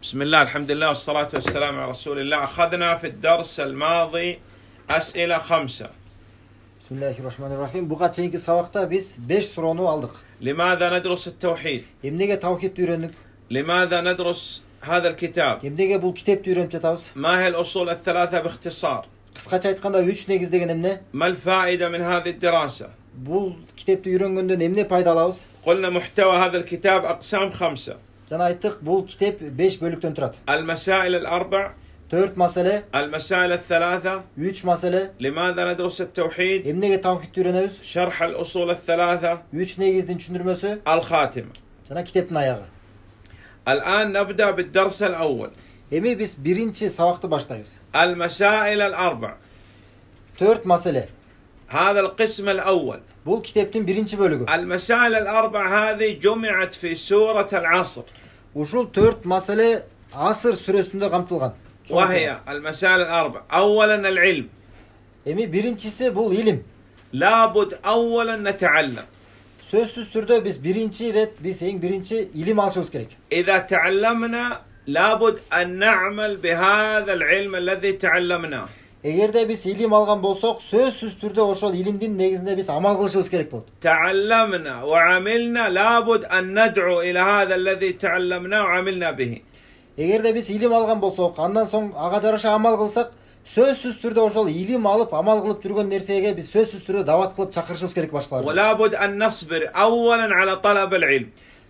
بسم الله، الحمد لله والصلاة والسلام على رسول الله. أخذنا في الدرس الماضي أسئلة 5. Bismillahirrahmanirrahim. Buga çeyinki sabakta biz 5 sorunu aldık. لماذا ندرس التوحيد؟ Emnege tavhid öğrendik. لماذا ندرس هذا الكتاب؟ Emnege bu kitapты öğrenip жатабыз. ما هي الأصول الثلاثة باختصار؟ Kıskaça aytkanda 3 негиз деген эмне? ما الفائدة من هذه الدراسة؟ Bul kitapты öğrөнгөндөн эмне пайда алабыз? قلنا محتوى هذا الكتاب أقسام 5. Жана айттык, бул kitap 5 bölüктөн турат. المسائل الأربع، 4 masale, المسائل الثلاثة، 3 masale, لماذا ندرس التوحيد، emnege tavhidti öğrenебиз, شرح الأصول الثلاثة، 3 negizdin түшүндүрмөsү, الخاتمة. жана kitaptын аягы. الآن نبدأ بالدرس الأول. Эми биз биринчи сабакты баштайбыз. المسائل الأربع. 4 masale. هذا القسم الأول. Bul kitaptın birinci bölügü. المسائل الأربع هذه جمعت في سورة العصر. Ушул 4 masale Asır сүрөсүндө камтылган. وهي المسائل الأربع. أولا العلم. Эми биринчиси бул илим. لابد أولا نتعلم. Sözsüz түрдө биз биринчи рет эң биринчи илим алышыбыз керек. إذا تعلمنا لابد أن نعمل بهذا العلم الذي تعلمناه. Эгерде биз илим алган болсок, сөзсүз түрдө ошол илимдин негизинде биз амал кылышыбыз керек болот. تعلمنا وعملنا لابد أن ندعو إلى هذا الذي تعلمناه وعملنا به. Эгерде биз илим алган болсок, андан соң ага жараша амал кылсак, сөзсүз түрдө ошол илим алып, амал кылып жүргөн нерсеге биз сөзсүз түрдө дават кылып чакырышыбыз керек башкаларды. ولابد أن نصبر أولا على طلب العلم.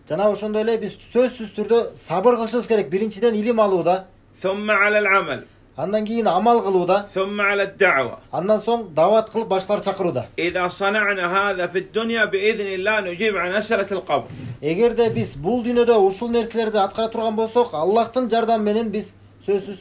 Жана ошондой эле биз сөзсүз түрдө сабыр кылышыбыз керек. Биринчиден илим алууда, ثم على العمل. андан кийин амал кылууда, ثم على الدعوة. андан соң дават кылып башкаларды чакырууда. إذا صنعنا هذا في الدنيا بإذن الله نجيب عن أسئلة القبر. Эгерде биз бул дүйнөдө ушул нерселерди аткара турган болсок, Аллахтын жардамы менен биз сөзсүз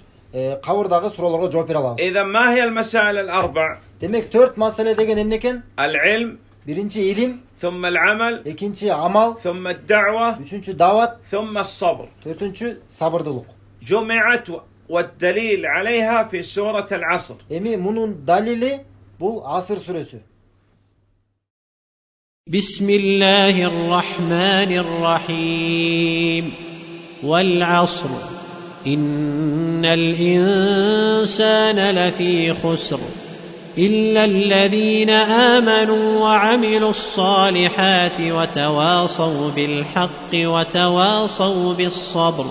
кабырдагы суроолорго жооп бере алабыз. إذا ما هي المسائل الأربع؟ Демек 4 маселе деген эмне экен? العلم، Биринчи илим, ثم العمل، экинчи амал, ثم الدعوة، үчүнчү дават, ثم الصبر. төртүнчү сабырдуулук. جمعت والدليل عليها في سورة العصر. Эми мунун далили бул Асыр сүрөсү. بسم الله الرحمن الرحيم والعصر إن الإنسان لفي خسر إلا الذين آمنوا وعملوا الصالحات وتواصوا بالحق وتواصوا بالصبر